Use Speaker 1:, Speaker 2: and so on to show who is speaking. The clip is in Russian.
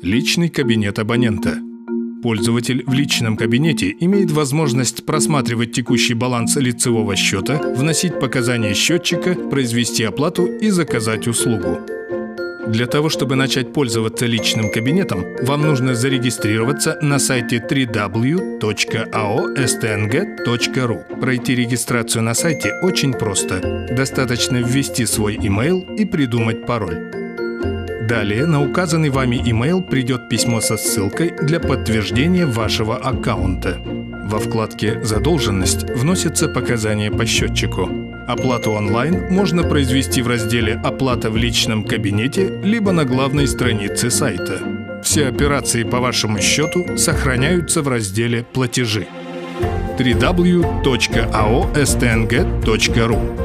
Speaker 1: Личный кабинет абонента. Пользователь в личном кабинете имеет возможность просматривать текущий баланс лицевого счета, вносить показания счетчика, произвести оплату и заказать услугу. Для того, чтобы начать пользоваться личным кабинетом, вам нужно зарегистрироваться на сайте www.aostng.ru. Пройти регистрацию на сайте очень просто. Достаточно ввести свой email и придумать пароль. Далее на указанный вами email придет письмо со ссылкой для подтверждения вашего аккаунта. Во вкладке «Задолженность» вносятся показания по счетчику. Оплату онлайн можно произвести в разделе «Оплата в личном кабинете» либо на главной странице сайта. Все операции по вашему счету сохраняются в разделе «Платежи». www.aostng.ru